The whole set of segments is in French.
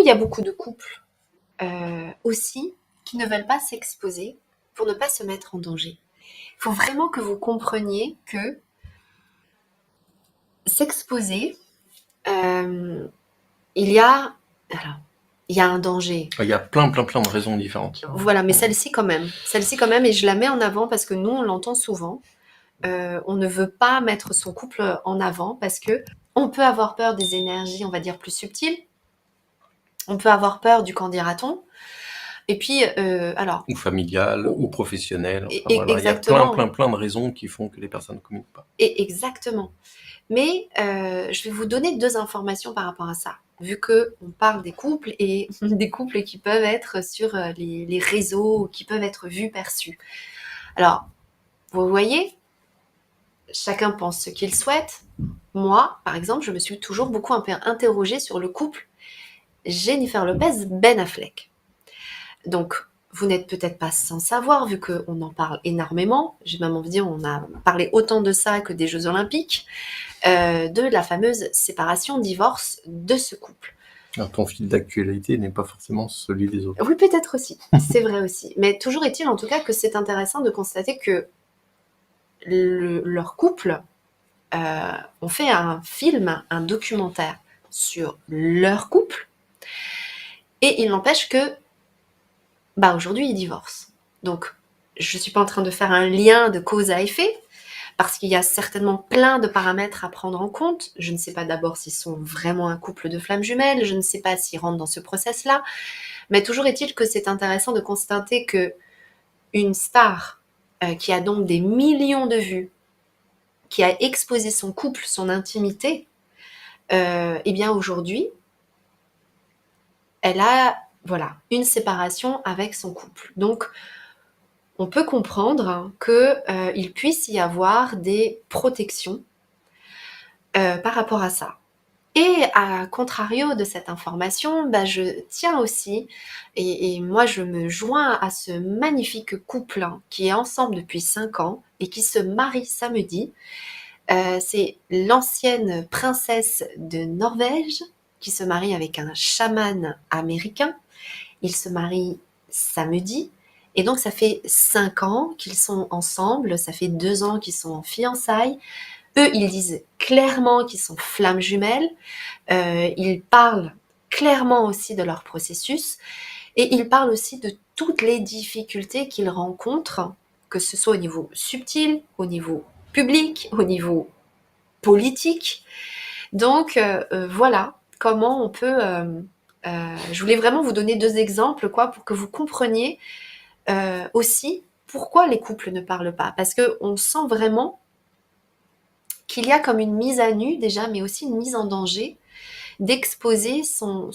Il y a beaucoup de couples aussi qui ne veulent pas s'exposer pour ne pas se mettre en danger. Il faut vraiment que vous compreniez que s'exposer, euh, il y a, alors, il y a un danger. Il y a plein de raisons différentes. Voilà, mais celle-ci quand même, et je la mets en avant parce que nous, on l'entend souvent. On ne veut pas mettre son couple en avant parce que on peut avoir peur des énergies, on va dire, plus subtiles. On peut avoir peur du qu'en dira-t-on. Et puis, alors, Ou familiale, ou ou- professionnelle. Enfin voilà, il y a exactement, plein de raisons qui font que les personnes ne communiquent pas. et exactement. Mais je vais vous donner deux informations par rapport à ça. Vu que on parle des couples et des couples qui peuvent être sur les réseaux, qui peuvent être vus, perçus. Alors, vous voyez, chacun pense ce qu'il souhaite. Moi, par exemple, je me suis toujours beaucoup interrogée sur le couple Jennifer Lopez-Ben Affleck. Donc, vous n'êtes peut-être pas sans savoir, vu qu'on en parle énormément. J'ai même envie de dire, on a parlé autant de ça que des Jeux Olympiques, de la fameuse séparation, divorce de ce couple. Alors, ton fil d'actualité n'est pas forcément celui des autres. Oui, peut-être aussi, c'est vrai aussi. Mais toujours est-il en tout cas que c'est intéressant de constater que leur couple ont fait un film, un documentaire sur leur couple, et il n'empêche que bah aujourd'hui ils divorcent. Donc je suis pas en train de faire un lien de cause à effet parce qu'il y a certainement plein de paramètres à prendre en compte. Je ne sais pas d'abord s'ils sont vraiment un couple de flammes jumelles, je ne sais pas s'ils rentrent dans ce process-là, mais toujours est-il que c'est intéressant de constater que une star qui a donc des millions de vues, qui a exposé son couple, son intimité, eh bien aujourd'hui, elle a voilà une séparation avec son couple. Donc on peut comprendre qu'il puisse y avoir des protections par rapport à ça. Et à contrario de cette information, bah, je tiens aussi, et moi je me joins à ce magnifique couple qui est ensemble depuis 5 ans et qui se marie samedi. C'est l'ancienne princesse de Norvège qui se marie avec un chaman américain. Ils se marient samedi. Et donc, ça fait 5 ans qu'ils sont ensemble, ça fait 2 ans qu'ils sont en fiançailles. Eux, ils disent clairement qu'ils sont flammes jumelles. Ils parlent clairement aussi de leur processus. Et ils parlent aussi de toutes les difficultés qu'ils rencontrent, que ce soit au niveau subtil, au niveau public, au niveau politique. Donc, voilà comment on peut... je voulais vraiment vous donner deux exemples, quoi, pour que vous compreniez aussi pourquoi les couples ne parlent pas. Parce qu'on sent vraiment qu'il y a comme une mise à nu déjà, mais aussi une mise en danger d'exposer son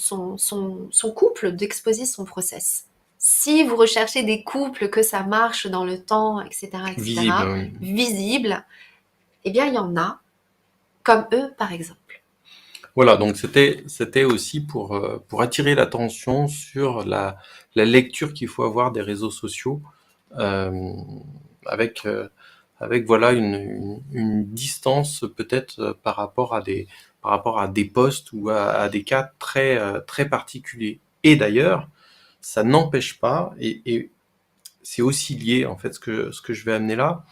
couple, d'exposer son process. Si vous recherchez des couples que ça marche dans le temps, Visible, etc., oui. visibles, eh bien, il y en a, comme eux, par exemple. Voilà, donc c'était aussi pour attirer l'attention sur la lecture qu'il faut avoir des réseaux sociaux, euh, avec, avec voilà une distance peut-être par rapport à des posts ou à des cas très particuliers. Et d'ailleurs, ça n'empêche pas, et c'est aussi lié en fait ce que je vais amener là,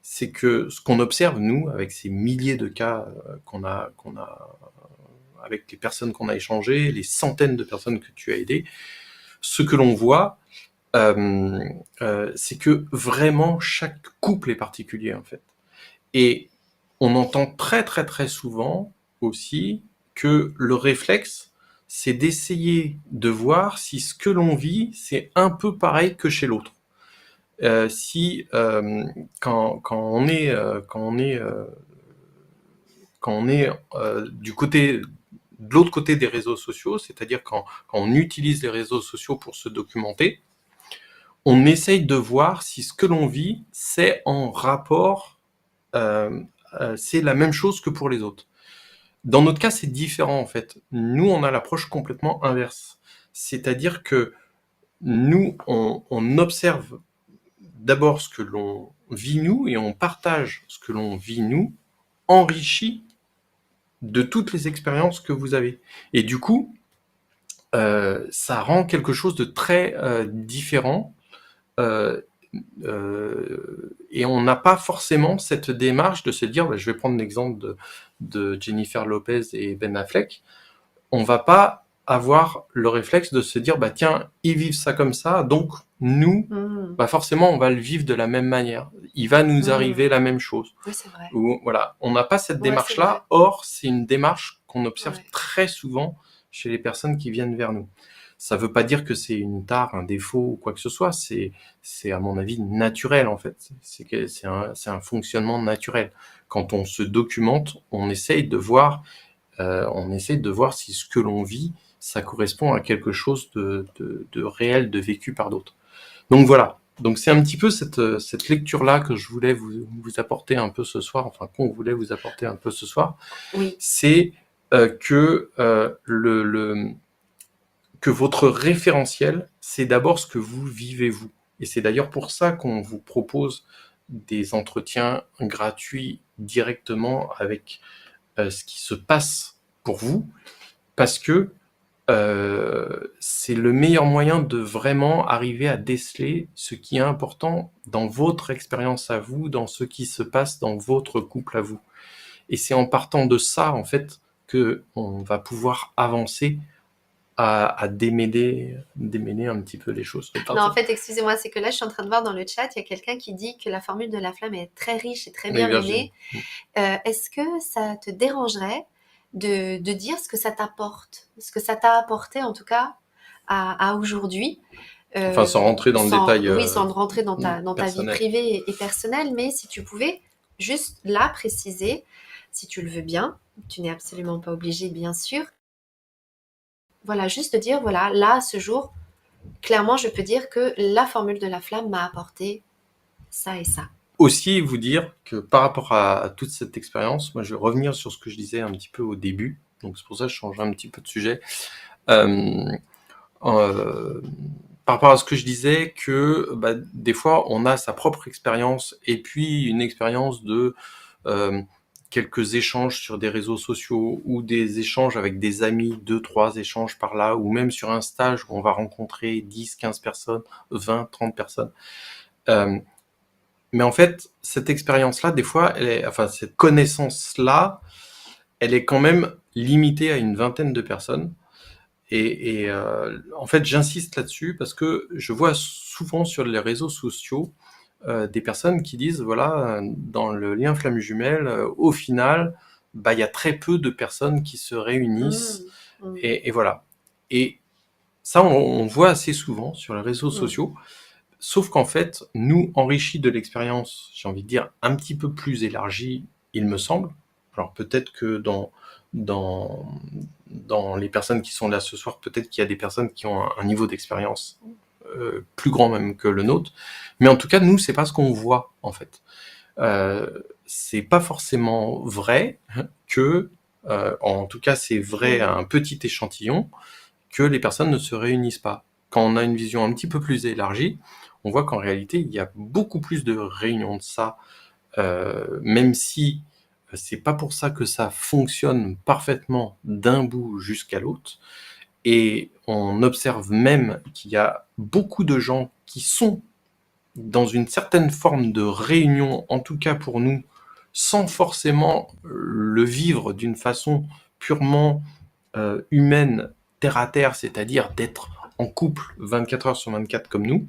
c'est que ce qu'on observe nous avec ces milliers de cas qu'on a avec les personnes qu'on a échangées, les centaines de personnes que tu as aidées, ce que l'on voit, c'est que vraiment chaque couple est particulier en fait. Et on entend très souvent aussi que le réflexe, c'est d'essayer de voir si ce que l'on vit, c'est un peu pareil que chez l'autre. Si quand on est quand on est du côté de l'autre côté des réseaux sociaux, c'est-à-dire quand on utilise les réseaux sociaux pour se documenter, on essaye de voir si ce que l'on vit, c'est en rapport, c'est la même chose que pour les autres. Dans notre cas, c'est différent en fait. Nous, on a l'approche complètement inverse. C'est-à-dire que nous, on observe d'abord ce que l'on vit nous et on partage ce que l'on vit nous, enrichi de toutes les expériences que vous avez. Et du coup, ça rend quelque chose de très différent. Euh, et on n'a pas forcément cette démarche de se dire, je vais prendre l'exemple de Jennifer Lopez et Ben Affleck, on va pas avoir le réflexe de se dire, tiens, ils vivent ça comme ça, donc nous, Mmh. forcément, on va le vivre de la même manière. Il va nous arriver Mmh. la même chose. Oui, c'est vrai. Ou, voilà, on n'a pas cette Ouais, c'est vrai. démarche-là. Or, c'est une démarche qu'on observe Ouais. très souvent chez les personnes qui viennent vers nous. Ça veut pas dire que c'est une tare, un défaut ou quoi que ce soit. C'est à mon avis naturel en fait. C'est un fonctionnement naturel. Quand on se documente, on essaye de voir si ce que l'on vit, ça correspond à quelque chose de réel, de vécu par d'autres. Donc voilà. Donc c'est un petit peu cette lecture-là que je voulais vous apporter un peu ce soir, enfin qu'on voulait vous apporter un peu ce soir. Oui. C'est que que votre référentiel, c'est d'abord ce que vous vivez vous. Et c'est d'ailleurs pour ça qu'on vous propose des entretiens gratuits directement avec ce qui se passe pour vous, parce que c'est le meilleur moyen de vraiment arriver à déceler ce qui est important dans votre expérience à vous, dans ce qui se passe dans votre couple à vous. Et c'est en partant de ça, en fait, que on va pouvoir avancer à démêler un petit peu les choses. Non, en fait, excusez-moi, c'est que là, je suis en train de voir dans le chat, il y a quelqu'un qui dit que la formule de la flamme est très riche et très Oui, bien Virginie. menée. Est-ce que ça te dérangerait de dire ce que ça t'apporte, ce que ça t'a apporté en tout cas à aujourd'hui, Enfin, sans rentrer dans le détail oui, sans rentrer dans ta vie personnel. privée et personnelle, mais si tu pouvais juste là préciser, si tu le veux bien, tu n'es absolument pas obligé, bien sûr. Voilà, juste de dire, voilà, là, à ce jour, clairement, je peux dire que la formule de la flamme m'a apporté ça et ça. Aussi, vous dire que par rapport à toute cette expérience, moi, je vais revenir sur ce que je disais un petit peu au début. Donc, c'est pour ça que je change un petit peu de sujet. Par rapport à ce que je disais, que des fois, on a sa propre expérience et puis une expérience de quelques échanges sur des réseaux sociaux ou des échanges avec des amis, 2-3 échanges par là, ou même sur un stage où on va rencontrer 10-15 personnes, 20-30 personnes. Mais en fait, cette expérience-là, des fois, cette connaissance-là, elle est quand même limitée à une vingtaine de personnes. Et en fait, j'insiste là-dessus parce que je vois souvent sur les réseaux sociaux des personnes qui disent, voilà, dans le lien flamme jumelle, au final, il y a très peu de personnes qui se réunissent. Et voilà. Et ça, on voit assez souvent sur les réseaux sociaux. Sauf qu'en fait, nous, enrichis de l'expérience, j'ai envie de dire, un petit peu plus élargie, il me semble. Alors peut-être que dans les personnes qui sont là ce soir, peut-être qu'il y a des personnes qui ont un niveau d'expérience plus grand même que le nôtre. Mais en tout cas, nous, c'est pas ce qu'on voit, en fait. C'est pas forcément vrai que, en tout cas, c'est vrai à un petit échantillon, que les personnes ne se réunissent pas. Quand on a une vision un petit peu plus élargie, on voit qu'en réalité, il y a beaucoup plus de réunions de ça, même si c'est pas pour ça que ça fonctionne parfaitement d'un bout jusqu'à l'autre. Et on observe même qu'il y a beaucoup de gens qui sont dans une certaine forme de réunion, en tout cas pour nous, sans forcément le vivre d'une façon purement humaine, terre à terre, c'est-à-dire d'être en couple 24 heures sur 24 comme nous,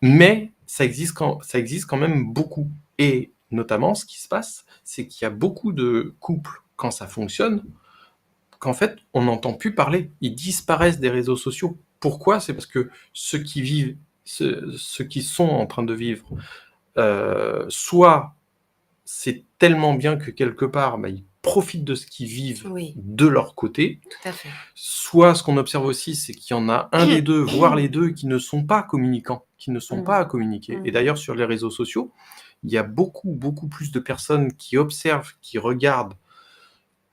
mais ça existe quand même beaucoup. Et notamment, ce qui se passe, c'est qu'il y a beaucoup de couples, quand ça fonctionne, qu'en fait, on n'entend plus parler. Ils disparaissent des réseaux sociaux. Pourquoi ? C'est parce que ceux qui vivent, ceux qui sont en train de vivre, soit c'est tellement bien que quelque part, ils profitent de ce qu'ils vivent de leur côté. Tout à fait. Soit ce qu'on observe aussi, c'est qu'il y en a un des deux, voire les deux, qui ne sont pas communicants, qui ne sont pas à communiquer. Et d'ailleurs, sur les réseaux sociaux, il y a beaucoup, beaucoup plus de personnes qui observent, qui regardent,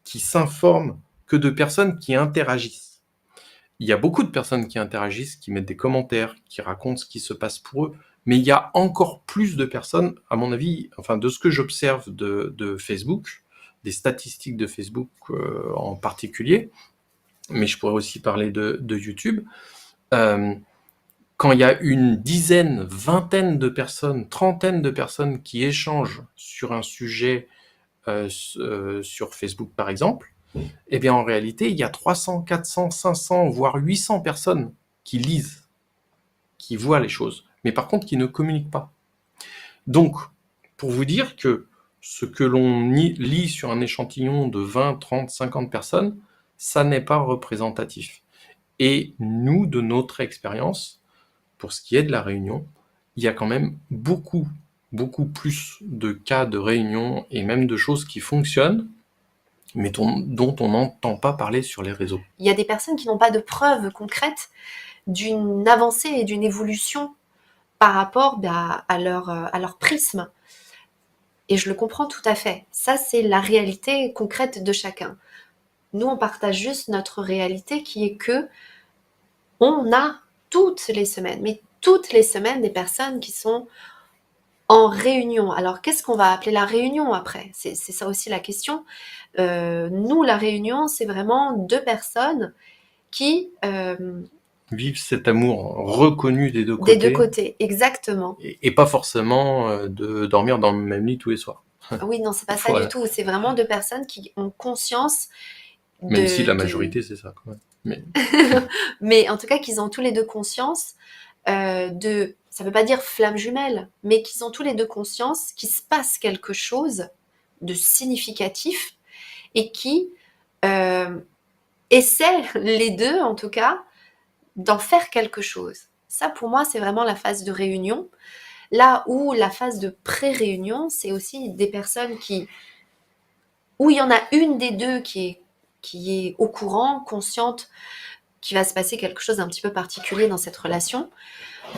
qui s'informent, que de personnes qui interagissent. Il y a beaucoup de personnes qui interagissent, qui mettent des commentaires, qui racontent ce qui se passe pour eux, mais il y a encore plus de personnes, à mon avis, enfin de ce que j'observe de Facebook, des statistiques de Facebook en particulier, mais je pourrais aussi parler de YouTube. Euh, Quand il y a une dizaine, vingtaine de personnes, trentaine de personnes qui échangent sur un sujet sur Facebook par exemple, eh bien en réalité, il y a 300, 400, 500, voire 800 personnes qui lisent, qui voient les choses, mais par contre qui ne communiquent pas. Donc, pour vous dire que ce que l'on lit sur un échantillon de 20, 30, 50 personnes, ça n'est pas représentatif. Et nous, de notre expérience, pour ce qui est de la réunion, il y a quand même beaucoup, beaucoup plus de cas de réunion et même de choses qui fonctionnent, mais dont on n'entend pas parler sur les réseaux. Il y a des personnes qui n'ont pas de preuves concrètes d'une avancée et d'une évolution par rapport à leur prisme. Et je le comprends tout à fait. Ça, c'est la réalité concrète de chacun. Nous, on partage juste notre réalité qui est que on a toutes les semaines, mais toutes les semaines, des personnes qui sont en réunion. Alors, qu'est-ce qu'on va appeler la réunion après? C'est ça aussi la question. Nous, la réunion, c'est vraiment deux personnes qui Vivre cet amour reconnu des deux des deux côtés, côtés, exactement. et pas forcément de dormir dans le même lit tous les soirs. Oui, non, c'est pas ça du Voilà. tout. C'est vraiment deux personnes qui ont conscience Même si la de majorité, c'est ça quand même. Mais mais en tout cas, qu'ils ont tous les deux conscience de, ça veut pas dire flamme jumelle, mais qu'ils ont tous les deux conscience qu'il se passe quelque chose de significatif et qui euh, essaient, les deux en tout cas, d'en faire quelque chose. Ça, pour moi, c'est vraiment la phase de réunion. Là où la phase de pré-réunion, c'est aussi des personnes où il y en a une des deux qui est au courant, consciente qu'il va se passer quelque chose d'un petit peu particulier dans cette relation.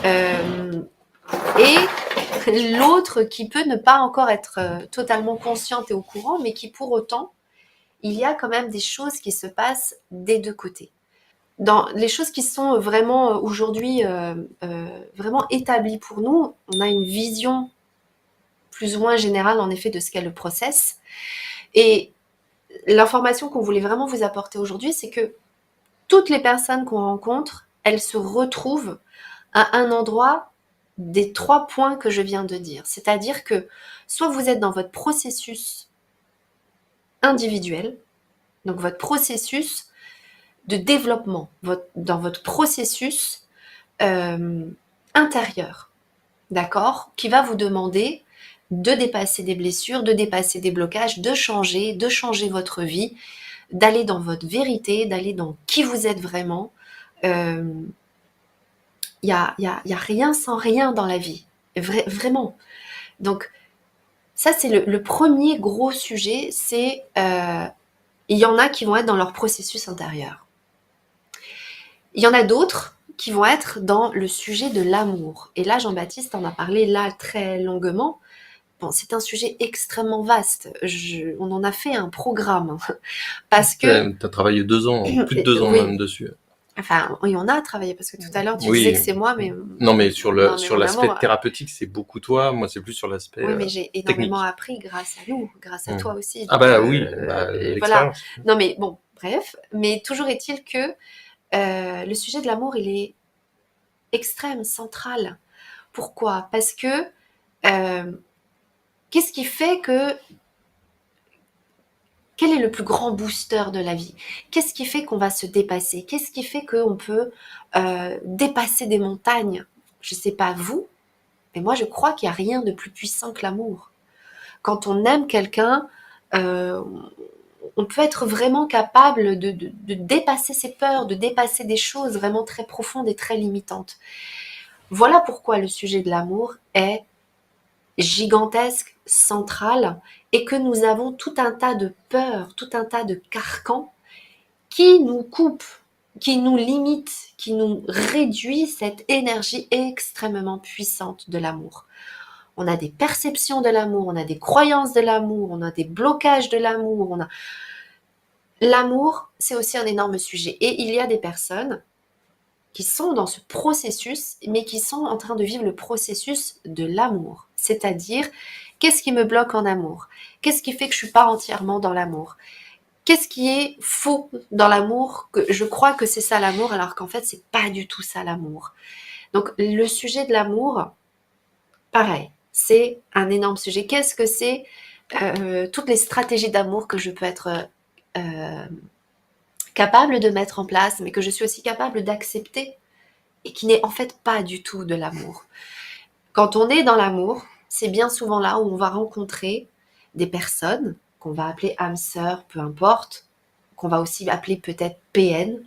Et l'autre qui peut ne pas encore être totalement consciente et au courant, mais qui pour autant, il y a quand même des choses qui se passent des deux côtés. Dans les choses qui sont vraiment aujourd'hui vraiment établies pour nous, on a une vision plus ou moins générale en effet de ce qu'est le process. Et l'information qu'on voulait vraiment vous apporter aujourd'hui, c'est que toutes les personnes qu'on rencontre, elles se retrouvent à un endroit des 3 points que je viens de dire. C'est-à-dire que soit vous êtes dans votre processus individuel, donc votre processus de développement, dans votre processus intérieur, d'accord, qui va vous demander de dépasser des blessures, de dépasser des blocages, de changer votre vie, d'aller dans votre vérité, d'aller dans qui vous êtes vraiment. Il y a rien sans rien dans la vie, vraiment. Donc ça, c'est le premier gros sujet, c'est il y en a qui vont être dans leur processus intérieur. Il y en a d'autres qui vont être dans le sujet de l'amour. Et là, Jean-Baptiste en a parlé là très longuement. Bon, c'est un sujet extrêmement vaste. On en a fait un programme. Parce que... tu as travaillé 2 ans, plus de 2 ans oui. même dessus. Enfin, oui, on a travaillé, parce que tout à l'heure, tu Oui. disais que c'est moi, mais... Non, mais sur non, mais l'aspect vraiment, thérapeutique, c'est beaucoup toi. Moi, c'est plus sur l'aspect oui, mais j'ai énormément technique. appris grâce à nous, grâce à toi aussi. Ah Donc, bah oui, voilà. l'expérience. Non, mais bon, bref. Mais toujours est-il que le sujet de l'amour, il est extrême, central. Pourquoi? Parce que qu'est-ce qui fait que... Quel est le plus grand booster de la vie? Qu'est-ce qui fait qu'on va se dépasser? Qu'est-ce qui fait qu'on peut dépasser des montagnes? Je ne sais pas vous, mais moi je crois qu'il n'y a rien de plus puissant que l'amour. Quand on aime quelqu'un, euh, on peut être vraiment capable de dépasser ses peurs, de dépasser des choses vraiment très profondes et très limitantes. Voilà pourquoi le sujet de l'amour est gigantesque, central, et que nous avons tout un tas de peurs, tout un tas de carcans qui nous coupent, qui nous limitent, qui nous réduit cette énergie extrêmement puissante de l'amour. On a des perceptions de l'amour, on a des croyances de l'amour, on a des blocages de l'amour. L'amour, c'est aussi un énorme sujet. Et il y a des personnes qui sont dans ce processus, mais qui sont en train de vivre le processus de l'amour. C'est-à-dire, qu'est-ce qui me bloque en amour? Qu'est-ce qui fait que je ne suis pas entièrement dans l'amour? qu'est-ce qui est faux dans l'amour, que je crois que c'est ça l'amour, alors qu'en fait, c'est pas du tout ça l'amour. Donc, le sujet de l'amour, pareil, c'est un énorme sujet. Qu'est-ce que c'est toutes les stratégies d'amour que je peux être euh, capable de mettre en place, mais que je suis aussi capable d'accepter et qui n'est en fait pas du tout de l'amour. Quand on est dans l'amour, c'est bien souvent là où on va rencontrer des personnes qu'on va appeler âmes sœurs, peu importe, qu'on va aussi appeler peut-être PN,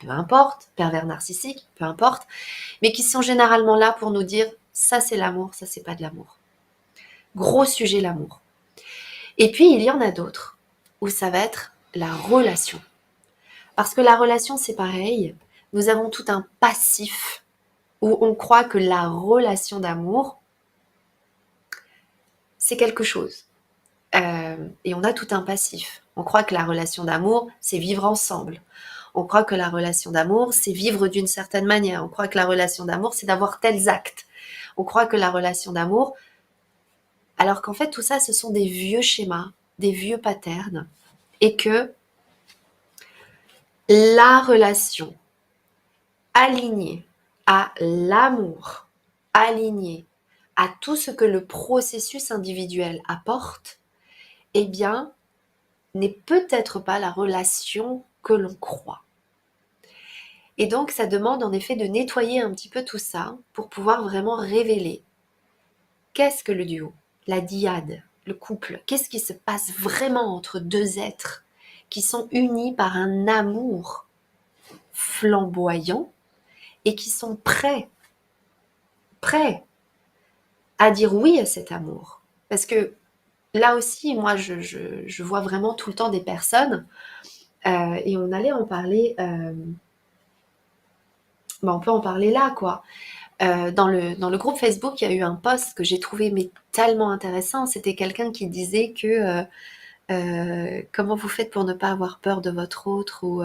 peu importe, pervers narcissique, peu importe, mais qui sont généralement là pour nous dire ça c'est l'amour, ça c'est pas de l'amour. Gros sujet l'amour. Et puis il y en a d'autres où ça va être la relation. Parce que la relation c'est pareil, nous avons tout un passif où on croit que la relation d'amour c'est quelque chose. Et on a tout un passif. On croit que la relation d'amour, c'est vivre ensemble. On croit que la relation d'amour, c'est vivre d'une certaine manière. On croit que la relation d'amour, c'est d'avoir tels actes. On croit que la relation d'amour, alors qu'en fait, tout ça, ce sont des vieux schémas, des vieux patterns, et que la relation alignée à l'amour, alignée à tout ce que le processus individuel apporte, eh bien, n'est peut-être pas la relation que l'on croit. Et donc, ça demande en effet de nettoyer un petit peu tout ça pour pouvoir vraiment révéler qu'est-ce que le duo, la dyade, le couple, qu'est-ce qui se passe vraiment entre deux êtres qui sont unis par un amour flamboyant et qui sont prêts à dire oui à cet amour. Parce que là aussi, moi, je vois vraiment tout le temps des personnes, et on allait en parler, on peut en parler là, quoi. Dans le groupe Facebook, il y a eu un post que j'ai trouvé mais tellement intéressant. C'était quelqu'un qui disait que comment vous faites pour ne pas avoir peur de votre autre ou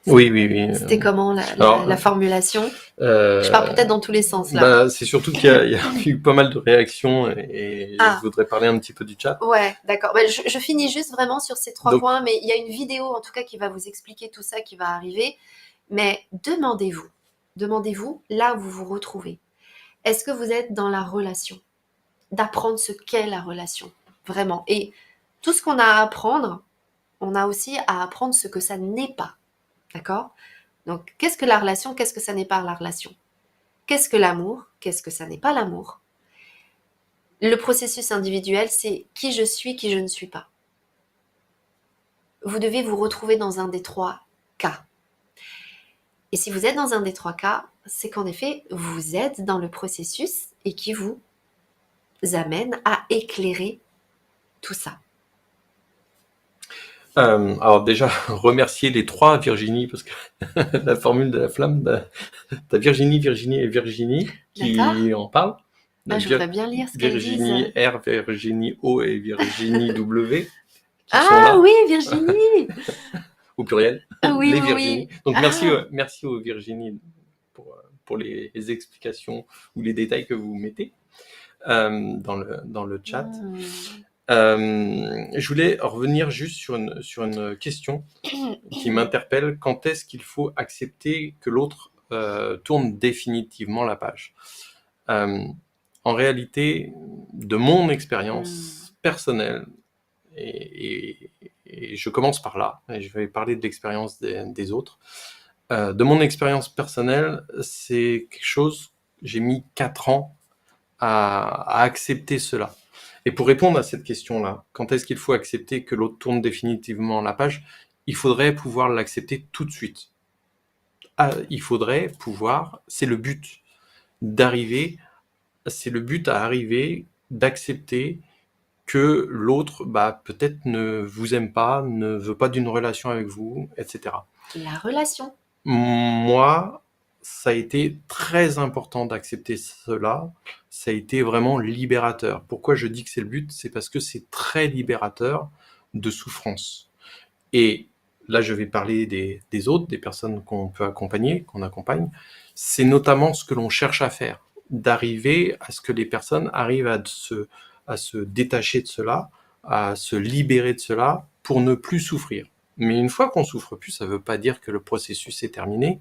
Oui, oui, oui. c'était comment Alors, la formulation? Je pars peut-être dans tous les sens là. c'est surtout qu'il y a eu pas mal de réactions et je Ah, voudrais parler un petit peu du chat. ouais, d'accord. Je finis juste vraiment sur ces 3 Donc, points, mais il y a une vidéo en tout cas qui va vous expliquer tout ça qui va arriver. Mais demandez-vous là où vous vous retrouvez. Est-ce que vous êtes dans la relation? D'apprendre ce qu'est la relation, vraiment. Et tout ce qu'on a à apprendre, on a aussi à apprendre ce que ça n'est pas. D'accord? Donc, qu'est-ce que la relation? Qu'est-ce que ça n'est pas la relation? Qu'est-ce que l'amour? Qu'est-ce que ça n'est pas l'amour? Le processus individuel, c'est qui je suis, qui je ne suis pas. Vous devez vous retrouver dans un des 3 cas. Et si vous êtes dans un des 3 cas, c'est qu'en effet, vous êtes dans le processus et qui vous amène à éclairer tout ça. alors déjà, remercier les 3 Virginie, parce que la formule de la flamme, t'as Virginie, Virginie et Virginie qui en parlent. Ah, je voudrais bien lire ce qu'elles Virginie disent. R, Virginie O et Virginie W qui sont Ah là oui, Virginie. au pluriel, Oui, les oui, Virginie. oui. Donc Ah, merci aux Virginie pour les explications ou les détails que vous mettez dans le chat. Je voulais revenir juste sur une question qui m'interpelle. Quand est-ce qu'il faut accepter que l'autre tourne définitivement la page? En réalité, de mon expérience personnelle, et je commence par là, et je vais parler de l'expérience des autres. De mon expérience personnelle, c'est quelque chose, j'ai mis 4 ans à accepter cela. Et pour répondre à cette question-là, quand est-ce qu'il faut accepter que l'autre tourne définitivement la page? Il faudrait pouvoir l'accepter tout de suite. Il faudrait pouvoir, c'est le but, c'est le but à arriver, d'accepter que l'autre, peut-être ne vous aime pas, ne veut pas d'une relation avec vous, etc. la relation. Moi, ça a été très important d'accepter cela. Ça a été vraiment libérateur. Pourquoi je dis que c'est le but? C'est parce que c'est très libérateur de souffrance. Et là, je vais parler des autres, des personnes qu'on peut accompagner, qu'on accompagne. C'est notamment ce que l'on cherche à faire, d'arriver à ce que les personnes arrivent à se détacher de cela, à se libérer de cela, pour ne plus souffrir. Mais une fois qu'on souffre plus, ça veut pas dire que le processus est terminé.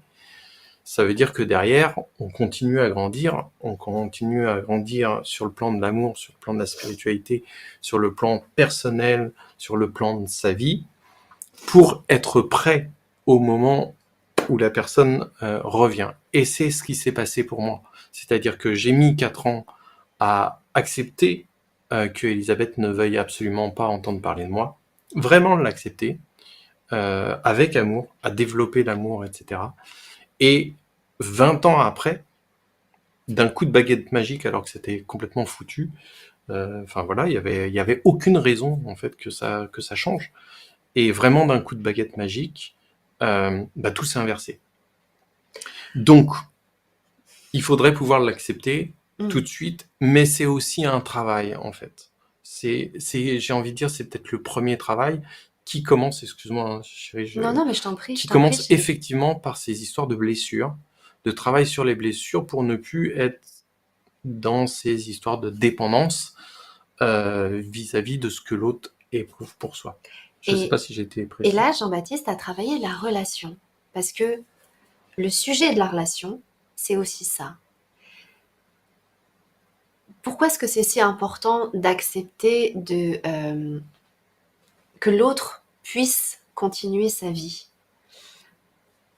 Ça veut dire que derrière, on continue à grandir sur le plan de l'amour, sur le plan de la spiritualité, sur le plan personnel, sur le plan de sa vie, pour être prêt au moment où la personne revient. Et c'est ce qui s'est passé pour moi. C'est-à-dire que j'ai mis 4 ans à accepter que Elisabeth ne veuille absolument pas entendre parler de moi, vraiment l'accepter, avec amour, à développer l'amour, etc. Et 20 ans après, d'un coup de baguette magique, alors que c'était complètement foutu, enfin voilà, il y avait aucune raison en fait que ça change. Et vraiment d'un coup de baguette magique, tout s'est inversé. Donc, il faudrait pouvoir l'accepter tout de suite, mais c'est aussi un travail en fait. J'ai envie de dire, c'est peut-être le premier travail qui commence, excuse-moi, hein, chérie, Non, mais je t'en prie, qui commence effectivement par ces histoires de blessures, de travail sur les blessures pour ne plus être dans ces histoires de dépendance vis-à-vis de ce que l'autre éprouve pour soi. Je ne sais pas si j'ai été précis. Et là, Jean-Baptiste a travaillé la relation, parce que le sujet de la relation, c'est aussi ça. Pourquoi est-ce que c'est si important d'accepter que l'autre puisse continuer sa vie?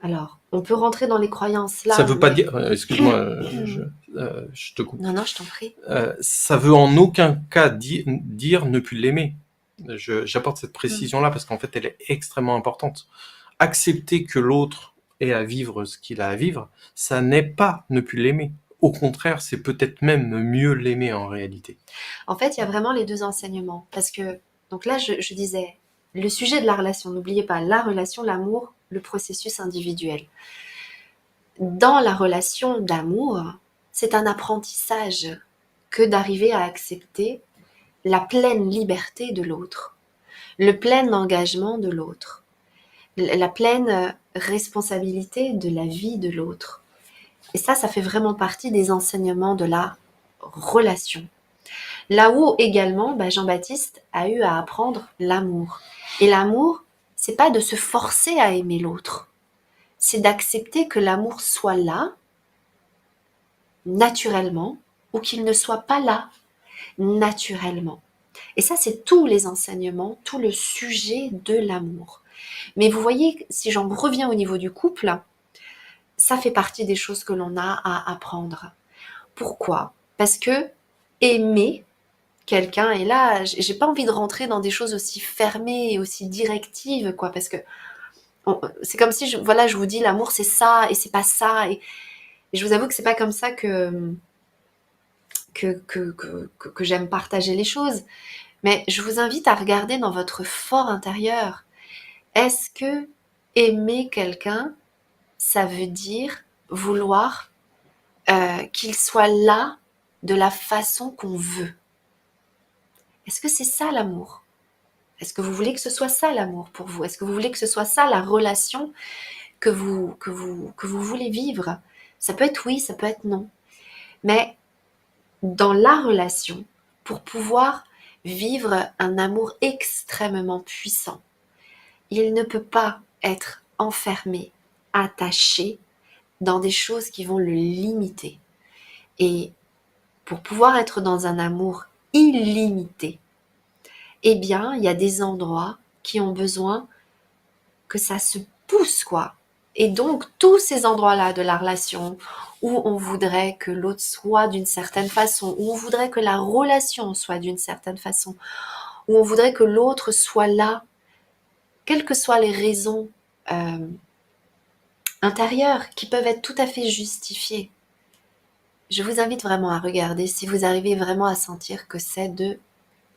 Alors, on peut rentrer dans les croyances là. Ça veut pas dire, excuse-moi, je te coupe. Non, je t'en prie. Ça veut en aucun cas dire ne plus l'aimer. J'apporte cette précision-là parce qu'en fait, elle est extrêmement importante. Accepter que l'autre ait à vivre ce qu'il a à vivre, ça n'est pas ne plus l'aimer. Au contraire, c'est peut-être même mieux l'aimer en réalité. En fait, il y a vraiment les deux enseignements. Parce que, donc là, je disais, le sujet de la relation, n'oubliez pas, la relation, l'amour, le processus individuel. Dans la relation d'amour, c'est un apprentissage que d'arriver à accepter la pleine liberté de l'autre, le plein engagement de l'autre, la pleine responsabilité de la vie de l'autre. Et ça fait vraiment partie des enseignements de la relation. Là où également, Jean-Baptiste a eu à apprendre l'amour. Et l'amour, c'est pas de se forcer à aimer l'autre, c'est d'accepter que l'amour soit là, naturellement, ou qu'il ne soit pas là, naturellement. Et ça, c'est tous les enseignements, tout le sujet de l'amour. Mais vous voyez, si j'en reviens au niveau du couple, ça fait partie des choses que l'on a à apprendre. Pourquoi? Parce que aimer quelqu'un, et là, j'ai pas envie de rentrer dans des choses aussi fermées et aussi directives, quoi, parce que c'est comme si, je vous dis, l'amour c'est ça et c'est pas ça, et je vous avoue que c'est pas comme ça que j'aime partager les choses. Mais je vous invite à regarder dans votre fort intérieur. Est-ce que aimer quelqu'un, ça veut dire vouloir qu'il soit là de la façon qu'on veut? Est-ce que c'est ça l'amour? Est-ce que vous voulez que ce soit ça l'amour pour vous? Est-ce que vous voulez que ce soit ça la relation que vous voulez vivre? Ça peut être oui, ça peut être non. Mais dans la relation, pour pouvoir vivre un amour extrêmement puissant, il ne peut pas être enfermé, attaché dans des choses qui vont le limiter. Et pour pouvoir être dans un amour illimité, eh bien, il y a des endroits qui ont besoin que ça se pousse, quoi. Et donc, tous ces endroits-là de la relation où on voudrait que l'autre soit d'une certaine façon, où on voudrait que la relation soit d'une certaine façon, où on voudrait que l'autre soit là, quelles que soient les raisons intérieures qui peuvent être tout à fait justifiées. Je vous invite vraiment à regarder si vous arrivez vraiment à sentir que c'est de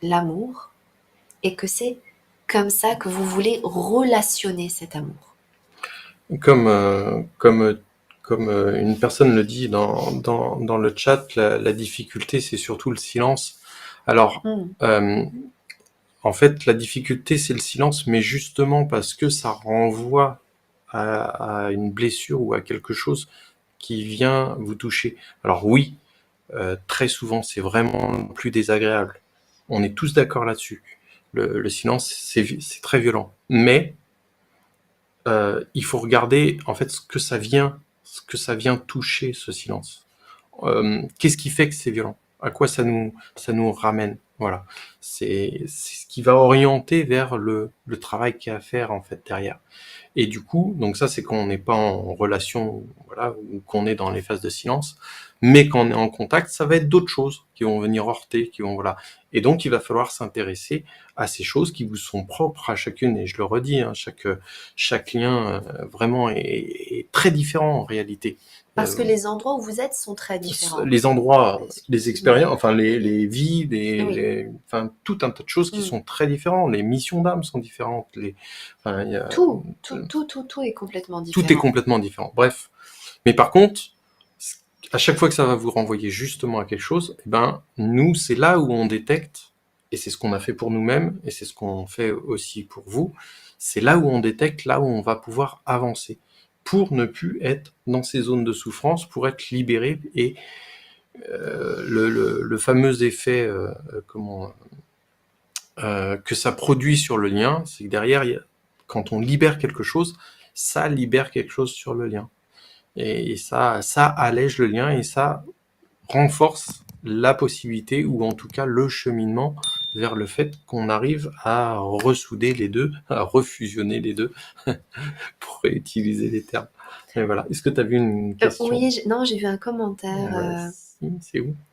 l'amour et que c'est comme ça que vous voulez relationner cet amour. Comme une personne le dit dans le chat, la difficulté, c'est surtout le silence. Alors, en fait, la difficulté, c'est le silence, mais justement parce que ça renvoie à une blessure ou à quelque chose qui vient vous toucher. Alors oui, très souvent, c'est vraiment plus désagréable. On est tous d'accord là-dessus. Le silence, c'est très violent. Mais il faut regarder en fait ce que ça vient toucher, ce silence. Qu'est-ce qui fait que c'est violent? À quoi ça nous ramène? Voilà. C'est ce qui va orienter vers le travail qu'il y a à faire en fait derrière. Et du coup, donc ça c'est quand on n'est pas en relation, voilà, ou qu'on est dans les phases de silence, mais quand on est en contact, ça va être d'autres choses qui vont venir heurter, qui vont voilà. Et donc il va falloir s'intéresser à ces choses qui vous sont propres à chacune. Et je le redis, hein, chaque lien vraiment est très différent en réalité. Parce que les endroits où vous êtes sont très différents. Les endroits, les Excuse-moi. expériences, enfin les vies, Oui. enfin tout un tas de choses qui Mm. sont très différentes. Les missions d'âme sont différentes. Enfin, Tout est complètement tout est différent. complètement différent. Bref. Mais par contre, à chaque fois que ça va vous renvoyer justement à quelque chose, eh ben, nous, c'est là où on détecte, et c'est ce qu'on a fait pour nous-mêmes, et c'est ce qu'on fait aussi pour vous, c'est là où on détecte, là où on va pouvoir avancer, pour ne plus être dans ces zones de souffrance, pour être libéré, et le fameux effet que ça produit sur le lien, c'est que derrière, quand on libère quelque chose, ça libère quelque chose sur le lien. Et ça allège le lien et ça renforce la possibilité, ou en tout cas le cheminement vers le fait qu'on arrive à ressouder les deux, à refusionner les deux, pour réutiliser les termes. Mais voilà. Est-ce que tu as vu une question? Oui, non, j'ai vu un commentaire. Ouais, si, c'est où?